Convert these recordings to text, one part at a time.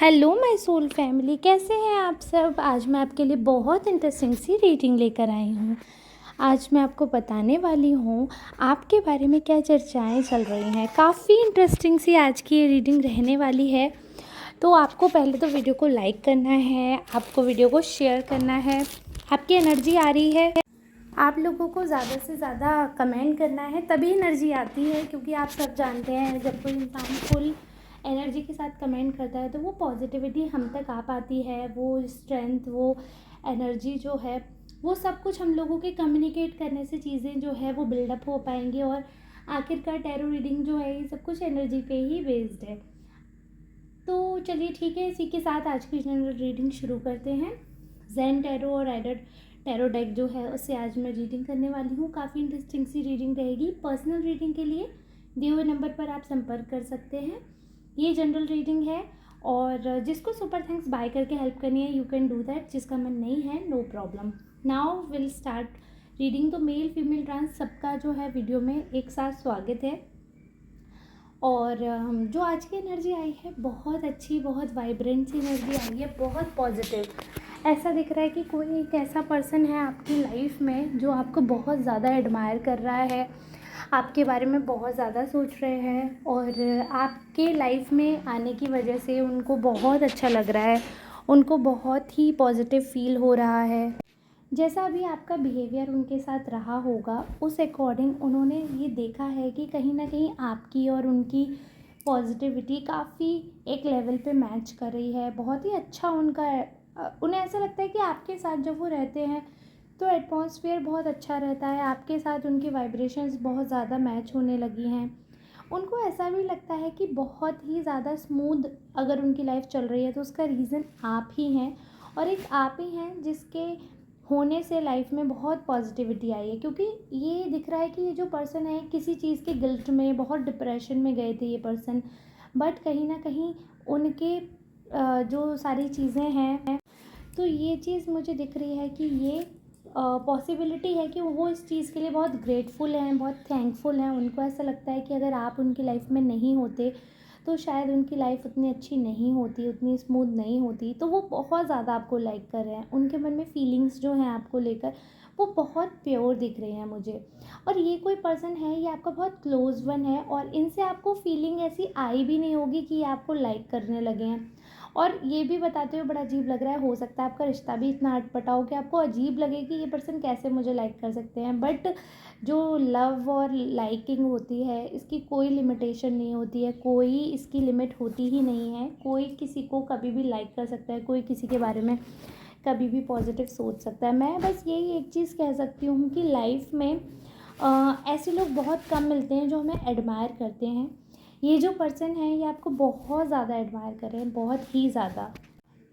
Hello my soul family, कैसे हैं आप सब। आज मैं आपके लिए बहुत इंटरेस्टिंग सी रीडिंग लेकर आई हूँ। आज मैं आपको बताने वाली हूँ आपके बारे में क्या चर्चाएं चल रही हैं। काफ़ी इंटरेस्टिंग सी आज की ये रीडिंग रहने वाली है। तो आपको पहले तो वीडियो को लाइक करना है, आपको वीडियो को शेयर करना है। आपकी एनर्जी आ रही है, आप लोगों को ज़्यादा से ज़्यादा कमेंट करना है, तभी एनर्जी आती है। क्योंकि आप सब जानते हैं जब कोई इंसान फुल एनर्जी के साथ कमेंट करता है तो वो पॉजिटिविटी हम तक आ पाती है। वो स्ट्रेंथ, वो एनर्जी जो है, वो सब कुछ हम लोगों के कम्युनिकेट करने से चीज़ें जो है वो बिल्डअप हो पाएंगी। और आखिरकार टैरो रीडिंग जो है ये सब कुछ एनर्जी पे ही बेस्ड है। तो चलिए ठीक है, इसी के साथ आज की जनरल रीडिंग शुरू करते हैं। जैन टैरो और राइडर टैरो डेक जो है उससे आज मैं रीडिंग करने वाली हूँ। काफ़ी इंटरेस्टिंग सी रीडिंग रहेगी। पर्सनल रीडिंग के लिए दिए हुए नंबर पर आप संपर्क कर सकते हैं। ये जनरल रीडिंग है और जिसको सुपर थैंक्स बाय करके हेल्प करनी है यू कैन डू दैट। जिसका मन नहीं है no problem. Now will start reading. तो मेल फीमेल ट्रांस सबका जो है वीडियो में एक साथ स्वागत है। और जो आज की एनर्जी आई है बहुत अच्छी, बहुत वाइब्रेंट सी एनर्जी आई है, बहुत पॉजिटिव। ऐसा दिख रहा है कि कोई एक ऐसा पर्सन है आपकी लाइफ में जो आपको बहुत ज़्यादा एडमायर कर रहा है, आपके बारे में बहुत ज़्यादा सोच रहे हैं और आपके लाइफ में आने की वजह से उनको बहुत अच्छा लग रहा है, उनको बहुत ही पॉजिटिव फील हो रहा है। जैसा अभी आपका बिहेवियर उनके साथ रहा होगा उस अकॉर्डिंग उन्होंने ये देखा है कि कहीं ना कहीं आपकी और उनकी पॉजिटिविटी काफ़ी एक लेवल पे मैच कर रही है। बहुत ही अच्छा उनका उन्हें ऐसा लगता है कि आपके साथ जब वो रहते हैं तो एटमॉस्फेयर बहुत अच्छा रहता है। आपके साथ उनकी वाइब्रेशंस बहुत ज़्यादा मैच होने लगी हैं। उनको ऐसा भी लगता है कि बहुत ही ज़्यादा स्मूथ अगर उनकी लाइफ चल रही है तो उसका रीज़न आप ही हैं। और एक आप ही हैं जिसके होने से लाइफ में बहुत पॉजिटिविटी आई है। क्योंकि ये दिख रहा है कि ये जो पर्सन है किसी चीज़ के गिल्ट में, बहुत डिप्रेशन में गए थे ये पर्सन, बट कहीं ना कहीं उनके जो सारी चीज़ें हैं, तो ये चीज़ मुझे दिख रही है कि ये पॉसिबिलिटी है कि वो इस चीज़ के लिए बहुत ग्रेटफुल हैं, बहुत थैंकफुल हैं। उनको ऐसा लगता है कि अगर आप उनकी लाइफ में नहीं होते तो शायद उनकी लाइफ उतनी अच्छी नहीं होती, उतनी स्मूथ नहीं होती। तो वो बहुत ज़्यादा आपको लाइक कर रहे हैं। उनके मन में फीलिंग्स जो हैं आपको लेकर वो बहुत प्योर दिख रही हैं मुझे। और ये कोई पर्सन है, ये आपका बहुत क्लोज वन है और इनसे आपको फीलिंग ऐसी आई भी नहीं होगी कि ये आपको लाइक करने लगे हैं। और ये भी बताते हुए बड़ा अजीब लग रहा है, हो सकता है आपका रिश्ता भी इतना अटपटा हो कि आपको अजीब लगे कि ये पर्सन कैसे मुझे लाइक कर सकते हैं। बट जो लव और लाइकिंग होती है इसकी कोई लिमिटेशन नहीं होती है, कोई इसकी लिमिट होती ही नहीं है। कोई किसी को कभी भी लाइक कर सकता है, कोई किसी के बारे में कभी भी पॉजिटिव सोच सकता है। मैं बस यही एक चीज़ कह सकती हूँ कि लाइफ में ऐसे लोग बहुत कम मिलते हैं जो हमें एडमायर करते हैं। ये जो पर्सन है ये आपको बहुत ज़्यादा एडमायर कर रहे हैं, बहुत ही ज़्यादा।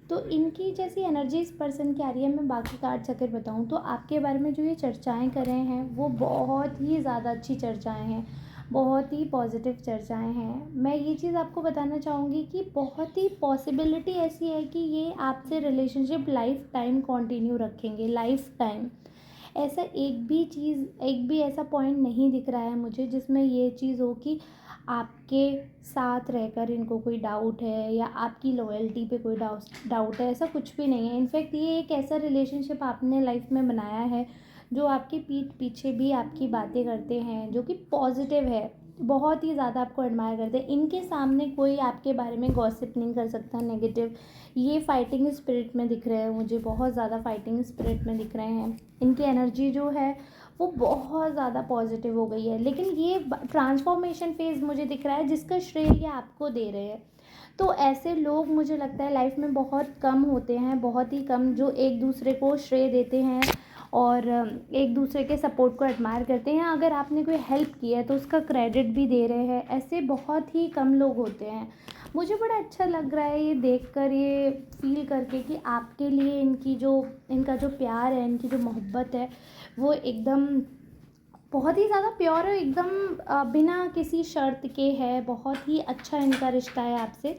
तो इनकी जैसी एनर्जी इस पर्सन की आ रही है। मैं बाकी कार्ड्स अगर बताऊँ तो आपके बारे में जो ये चर्चाएं कर रहे हैं वो बहुत ही ज़्यादा अच्छी चर्चाएं हैं, बहुत ही पॉजिटिव चर्चाएं हैं। मैं ये चीज़ आपको बताना चाहूँगी कि बहुत ही पॉसिबिलिटी ऐसी है कि ये आपसे रिलेशनशिप लाइफ टाइम कंटिन्यू रखेंगे, लाइफ टाइम। ऐसा एक भी ऐसा पॉइंट नहीं दिख रहा है मुझे जिसमें ये चीज़ हो कि आपके साथ रहकर इनको कोई डाउट है या आपकी लॉयल्टी पे कोई डाउट है। ऐसा कुछ भी नहीं है। इनफैक्ट ये एक ऐसा रिलेशनशिप आपने लाइफ में बनाया है जो आपकी पीठ पीछे भी आपकी बातें करते हैं, जो कि पॉजिटिव है, बहुत ही ज़्यादा आपको एडमायर करते हैं। इनके सामने कोई आपके बारे में गॉसिप नहीं कर सकता नेगेटिव। ये फाइटिंग स्पिरिट में दिख रहे हैं मुझे, बहुत ज़्यादा फाइटिंग स्पिरिट में दिख रहे हैं। इनकी एनर्जी जो है वो बहुत ज़्यादा पॉजिटिव हो गई है। लेकिन ये ट्रांसफॉर्मेशन फेज़ मुझे दिख रहा है जिसका श्रेय ये आपको दे रहे हैं। तो ऐसे लोग मुझे लगता है लाइफ में बहुत कम होते हैं, बहुत ही कम, जो एक दूसरे को श्रेय देते हैं और एक दूसरे के सपोर्ट को एडमायर करते हैं। अगर आपने कोई हेल्प की है तो उसका क्रेडिट भी दे रहे हैं। ऐसे बहुत ही कम लोग होते हैं। मुझे बड़ा अच्छा लग रहा है ये देखकर, ये फील करके कि आपके लिए इनका जो प्यार है, इनकी जो मोहब्बत है वो एकदम बहुत ही ज़्यादा प्योर है, एकदम बिना किसी शर्त के है। बहुत ही अच्छा इनका रिश्ता है आपसे।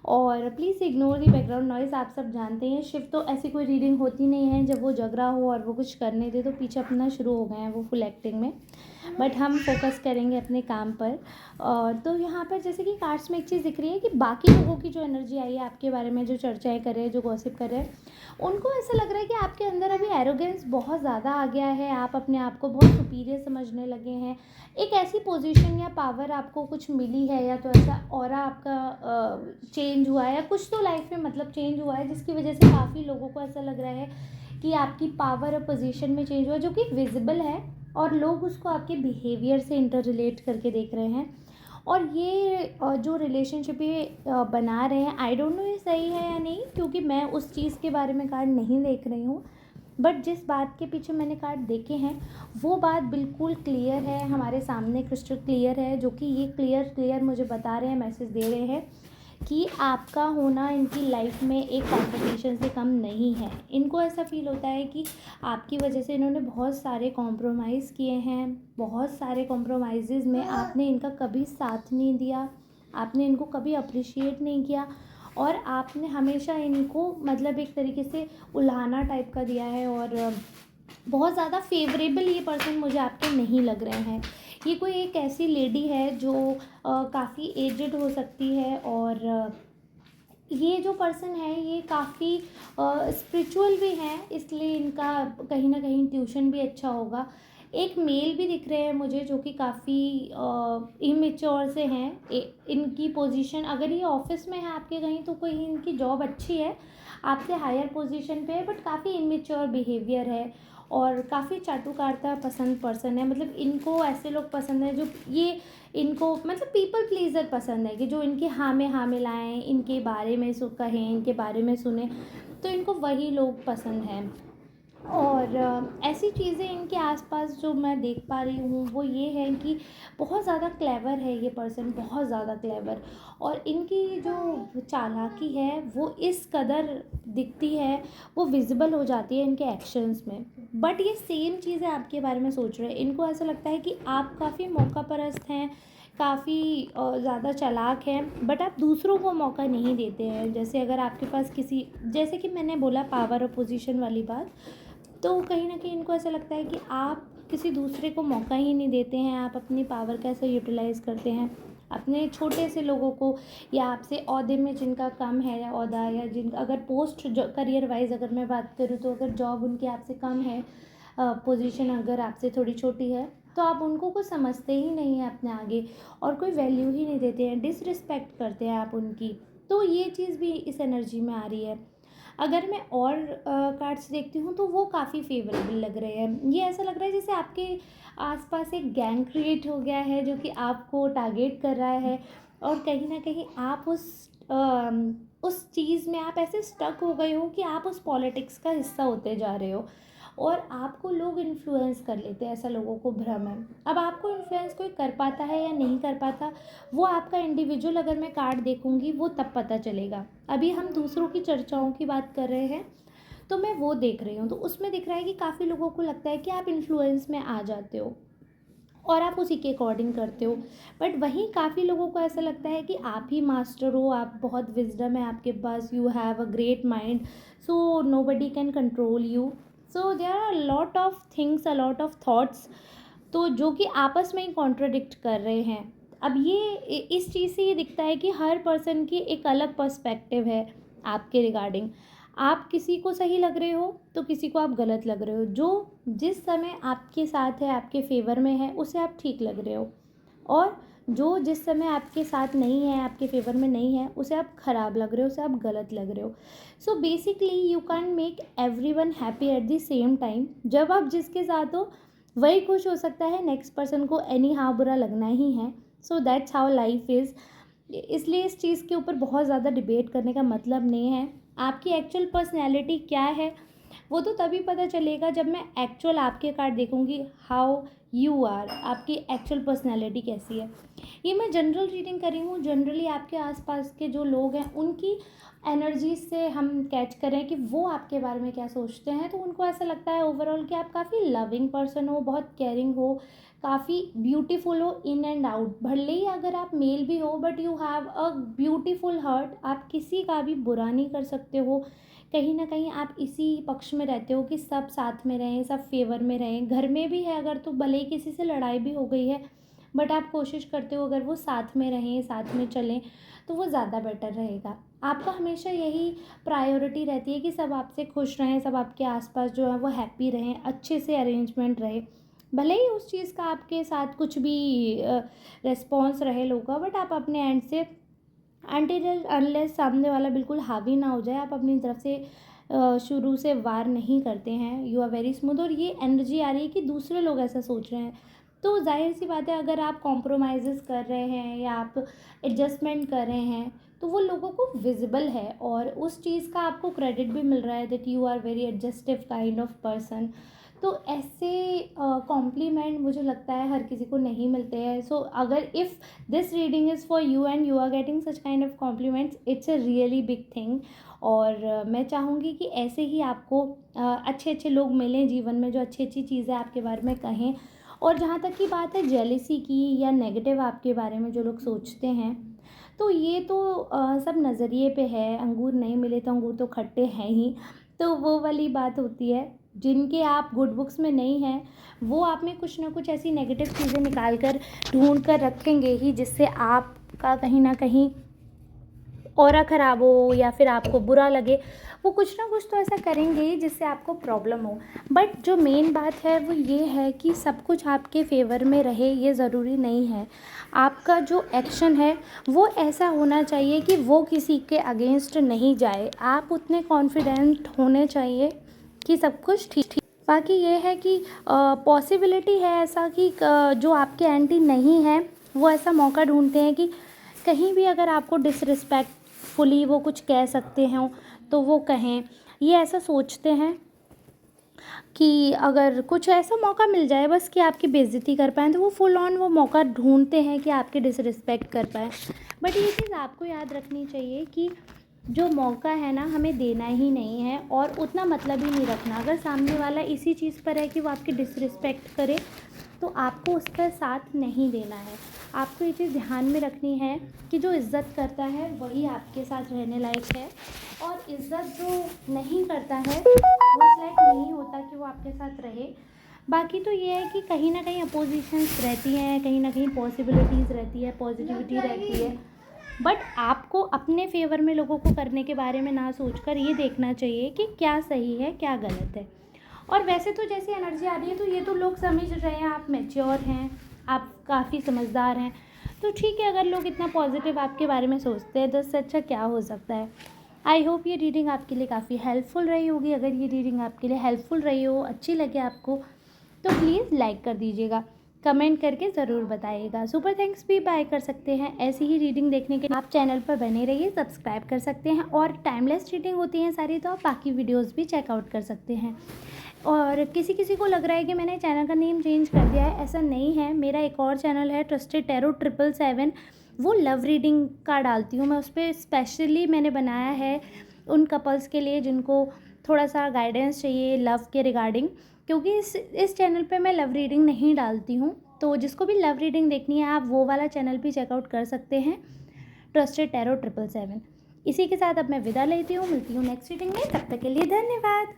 और please ignore the background noise. आप सब जानते हैं शिव तो ऐसी कोई रीडिंग होती नहीं है जब वो जग रहा हो और वो कुछ करने दे तो पीछे अपना शुरू हो गए हैं वो फुल एक्टिंग में। बट हम फोकस करेंगे अपने काम पर। तो यहाँ पर जैसे कि कार्ड्स में एक चीज़ दिख रही है कि बाकी लोगों की जो एनर्जी आई है आपके बारे में, जो चर्चाएँ कर रहे हैं, जो गॉसिप कर रहे हैं, उनको ऐसा लग रहा है कि आपके अंदर अभी एरोगेंस बहुत ज़्यादा आ गया है, आप अपने आप को बहुत सुपीरियर समझने लगे हैं। एक ऐसी पोजीशन या पावर आपको कुछ मिली है, या तो ऐसा ऑरा आपका चेंज हुआ है, या कुछ तो लाइफ में मतलब चेंज हुआ है जिसकी वजह से काफ़ी लोगों को ऐसा लग रहा है कि आपकी पावर और पोजीशन में चेंज हुआ है, जो कि विजिबल है और लोग उसको आपके बिहेवियर से इंटर रिलेट करके देख रहे हैं। और ये जो रिलेशनशिप ये बना रहे हैं, आई डोंट नो ये सही है या नहीं, क्योंकि मैं उस चीज़ के बारे में कार्ड नहीं देख रही हूँ। बट जिस बात के पीछे मैंने कार्ड देखे हैं वो बात बिल्कुल क्लियर है, हमारे सामने क्रिस्टल क्लियर है, जो कि ये क्लियर मुझे बता रहे हैं, मैसेज दे रहे हैं कि आपका होना इनकी लाइफ में एक कंपटीशन से कम नहीं है। इनको ऐसा फील होता है कि आपकी वजह से इन्होंने बहुत सारे कॉम्प्रोमाइज़ किए हैं, बहुत सारे कॉम्प्रोमाइज़ में आपने इनका कभी साथ नहीं दिया, आपने इनको कभी अप्रिशिएट नहीं किया, और आपने हमेशा इनको मतलब एक तरीके से उल्हाना टाइप का दिया है। और बहुत ज़्यादा फेवरेबल ये पर्सन मुझे आपके नहीं लग रहे हैं। ये कोई एक ऐसी लेडी है जो काफ़ी एजड हो सकती है, और ये जो पर्सन है ये काफ़ी स्पिरिचुअल भी हैं, इसलिए इनका कहीं ना कहीं ट्यूशन भी अच्छा होगा। एक मेल भी दिख रहे हैं मुझे जो कि काफ़ी इमेच्योर से हैं। इनकी पोजीशन अगर ये ऑफिस में है आपके कहीं, तो कोई इनकी जॉब अच्छी है, आपसे हायर पोजीशन पे है, बट काफ़ी इमेच्योर बिहेवियर है और काफ़ी चाटुकारिता पसंद पर्सन है। मतलब इनको ऐसे लोग पसंद हैं जो ये इनको मतलब पीपल प्लीज़र पसंद है, कि जो इनके हाँ में हाँ मिलाएँ, इनके बारे में कहें, इनके बारे में सुने, तो इनको वही लोग पसंद हैं। और ऐसी चीज़ें इनके आसपास जो मैं देख पा रही हूँ वो ये है कि बहुत ज़्यादा क्लेवर है ये पर्सन, बहुत ज़्यादा क्लेवर। और इनकी जो चालाकी है वो इस कदर दिखती है, वो विजिबल हो जाती है इनके एक्शंस में। बट ये सेम चीज़ें आपके बारे में सोच रहे हैं। इनको ऐसा लगता है कि आप काफ़ी मौका परस्त हैं, काफ़ी ज़्यादा चालाक हैं, बट आप दूसरों को मौका नहीं देते हैं। जैसे अगर आपके पास किसी, जैसे कि मैंने बोला पावर और पोजीशन वाली बात, तो कहीं न कहीं इनको ऐसा लगता है कि आप किसी दूसरे को मौका ही नहीं देते हैं, आप अपनी पावर कैसे यूटिलाइज़ करते हैं, अपने छोटे से लोगों को, या आपसे ओहदे में जिनका कम है या ओहदा, या जिन अगर पोस्ट करियर वाइज अगर मैं बात करूँ, तो अगर जॉब उनकी आपसे कम है, पोजीशन अगर आपसे थोड़ी छोटी है, तो आप उनको कुछ समझते ही नहीं हैं अपने आगे, और कोई वैल्यू ही नहीं देते हैं, डिसरिस्पेक्ट करते हैं आप उनकी। तो ये चीज़ भी इस एनर्जी में आ रही है। अगर मैं और कार्ड्स देखती हूँ तो वो काफ़ी फेवरेबल लग रहे हैं। ये ऐसा लग रहा है जैसे आपके आसपास एक गैंग क्रिएट हो गया है जो कि आपको टारगेट कर रहा है, और कहीं न कहीं आप उस चीज़ में आप ऐसे स्टक हो गए हो कि आप उस पॉलिटिक्स का हिस्सा होते जा रहे हो, और आपको लोग इन्फ्लुएंस कर लेते हैं, ऐसा लोगों को भ्रम है। अब आपको इन्फ्लुएंस कोई कर पाता है या नहीं कर पाता, वो आपका इंडिविजुअल अगर मैं कार्ड देखूंगी वो तब पता चलेगा। अभी हम दूसरों की चर्चाओं की बात कर रहे हैं, तो मैं वो देख रही हूँ, तो उसमें दिख रहा है कि काफ़ी लोगों को लगता है कि आप इन्फ्लुएंस में आ जाते हो और आप उसी के अकॉर्डिंग करते हो। बट वहीं काफ़ी लोगों को ऐसा लगता है कि आप ही मास्टर हो, आप बहुत विजडम है आपके पास, you have a great mind, so nobody can control you. So there are lot of things, a lot of thoughts, तो जो कि आपस में ही कॉन्ट्रडिक्ट कर रहे हैं। अब ये इस चीज़ से ये दिखता है कि हर पर्सन की एक अलग पर्सपेक्टिव है आपके रिगार्डिंग। आप किसी को सही लग रहे हो तो किसी को आप गलत लग रहे हो। जो जिस समय आपके साथ है, आपके फेवर में है, उसे आप ठीक लग रहे हो, और जो जिस समय आपके साथ नहीं है, आपके फेवर में नहीं है, उसे आप ख़राब लग रहे हो, उसे आप गलत लग रहे हो। So basically you can make everyone happy at the same time. जब आप जिसके साथ हो वही खुश हो सकता है, नेक्स्ट पर्सन को एनी हाउ बुरा लगना ही है। So that's how life is. इसलिए इस चीज़ के ऊपर बहुत ज़्यादा डिबेट करने का मतलब नहीं है। आपकी एक्चुअल पर्सनैलिटी क्या है वो तो तभी पता चलेगा जब मैं एक्चुअल आपके कार्ड देखूंगी, हाउ यू आर, आपकी एक्चुअल पर्सनैलिटी कैसी है। ये मैं जनरल रीडिंग करी हूँ, जनरली आपके आसपास के जो लोग हैं उनकी एनर्जी से हम कैच करें कि वो आपके बारे में क्या सोचते हैं, तो उनको ऐसा लगता है ओवरऑल कि आप काफ़ी लविंग पर्सन हो, बहुत केयरिंग हो, काफ़ी ब्यूटीफुल हो इन एंड आउट। भले ही अगर आप मेल भी हो, but you have a beautiful heart, आप किसी का भी बुरा नहीं कर सकते हो, कहीं ना कहीं आप इसी पक्ष में रहते हो कि सब साथ में रहें, सब फेवर में रहें। घर में भी है अगर, तो भले ही किसी से लड़ाई भी हो गई है, बट आप कोशिश करते हो अगर वो साथ में रहें, साथ में चलें, तो वो ज़्यादा बेटर रहेगा। आपका हमेशा यही प्रायोरिटी रहती है कि सब आपसे खुश रहें, सब आपके आसपास जो है वो हैप्पी रहें, अच्छे से अरेंजमेंट रहे। भले ही उस चीज़ का आपके साथ कुछ भी रिस्पॉन्स रहे लोगों का, बट आप अपने एंड से, अनटिल अनलेस सामने वाला बिल्कुल हावी ना हो जाए, आप अपनी तरफ से शुरू से वार नहीं करते हैं। यू आर वेरी स्मूथ, और ये एनर्जी आ रही है कि दूसरे लोग ऐसा सोच रहे हैं, तो जाहिर सी बात है अगर आप कॉम्प्रोमाइज़ कर रहे हैं या आप एडजस्टमेंट कर रहे हैं, तो वो लोगों को विजिबल है और उस चीज़ का आपको क्रेडिट भी मिल रहा है that you are very adjustive kind of person. तो ऐसे कॉम्प्लीमेंट मुझे लगता है हर किसी को नहीं मिलते हैं। सो अगर if this reading is for you and you are getting such kind of compliments, it's a really big thing. और मैं चाहूँगी कि ऐसे ही आपको अच्छे अच्छे लोग मिलें जीवन में, जो अच्छी अच्छी चीज़ें आपके बारे में कहें। और जहाँ तक की बात है जेलिसी की या नेगेटिव आपके बारे में जो लोग सोचते हैं, तो ये तो सब नज़रिए पे है। अंगूर नहीं मिले तो अंगूर तो खट्टे हैं ही, तो वो वाली बात होती है। जिनके आप गुड बुक्स में नहीं हैं, वो आप में कुछ ना कुछ ऐसी नेगेटिव चीज़ें निकाल कर ढूंढ कर रखेंगे ही, जिससे आपका कहीं ना कहीं ऑरा ख़राब हो या फिर आपको बुरा लगे। वो कुछ ना कुछ तो ऐसा करेंगे ही जिससे आपको प्रॉब्लम हो। बट जो मेन बात है वो ये है कि सब कुछ आपके फेवर में रहे, ये ज़रूरी नहीं है। आपका जो एक्शन है वो ऐसा होना चाहिए कि वो किसी के अगेंस्ट नहीं जाए। आप उतने कॉन्फिडेंट होने चाहिए कि सब कुछ ठीक। बाकी ये है कि पॉसिबिलिटी है ऐसा कि जो आपके एंटी नहीं है वो ऐसा मौका ढूंढते हैं कि कहीं भी अगर आपको डिसरिस्पेक्टफुली वो कुछ कह सकते हैं तो वो कहें। ये ऐसा सोचते हैं कि अगर कुछ ऐसा मौका मिल जाए बस कि आपकी बेइज्जती कर पाएँ, तो वो फुल ऑन वो मौका ढूंढते हैं कि आपकी डिसरिस्पेक्ट कर पाएँ। बट ये चीज़ आपको याद रखनी चाहिए कि जो मौका है ना, हमें देना ही नहीं है और उतना मतलब ही नहीं रखना। अगर सामने वाला इसी चीज़ पर है कि वो आपकी डिसरिस्पेक्ट करे, तो आपको उसका साथ नहीं देना है। आपको ये चीज़ ध्यान में रखनी है कि जो इज़्ज़त करता है वही आपके साथ रहने लायक है, और इज़्ज़त जो नहीं करता है वो इस लायक नहीं होता कि वो आपके साथ रहे। बाकी तो ये है कि कहीं ना कहीं अपोजिशंस रहती हैं, कहीं ना कहीं पॉसिबिलिटीज़ रहती है, पॉजिटिविटी रहती है। बट आपको अपने फेवर में लोगों को करने के बारे में ना सोचकर ये देखना चाहिए कि क्या सही है क्या गलत है। और वैसे तो जैसी एनर्जी आ रही है, तो ये तो लोग समझ रहे हैं आप मैच्योर हैं, आप काफ़ी समझदार हैं, तो ठीक है। अगर लोग इतना पॉजिटिव आपके बारे में सोचते हैं तो इससे अच्छा क्या हो सकता है। आई होप ये रीडिंग आपके लिए काफ़ी हेल्पफुल रही होगी। अगर ये रीडिंग आपके लिए हेल्पफुल रही हो, अच्छी लगे आपको, तो प्लीज़ लाइक कर दीजिएगा, कमेंट करके ज़रूर बताइएगा। सुपर थैंक्स भी बाय कर सकते हैं। ऐसी ही रीडिंग देखने के लिए आप चैनल पर बने रहिए, सब्सक्राइब कर सकते हैं। और टाइमलेस रीडिंग होती हैं सारी, तो आप बाकी वीडियोस भी चेकआउट कर सकते हैं। और किसी किसी को लग रहा है कि मैंने चैनल का नेम चेंज कर दिया है, ऐसा नहीं है। मेरा एक और चैनल है ट्रस्टेड टैरो 777, वो लव रीडिंग का डालती हूँ मैं। उस पर स्पेशली मैंने बनाया है उन कपल्स के लिए जिनको थोड़ा सा गाइडेंस चाहिए लव के रिगार्डिंग, क्योंकि इस चैनल पे मैं लव रीडिंग नहीं डालती हूँ। तो जिसको भी लव रीडिंग देखनी है आप वो वाला चैनल भी चेकआउट कर सकते हैं, ट्रस्टेड टैरो 777। इसी के साथ अब मैं विदा लेती हूँ, मिलती हूँ नेक्स्ट रीडिंग में। तब तक के लिए धन्यवाद।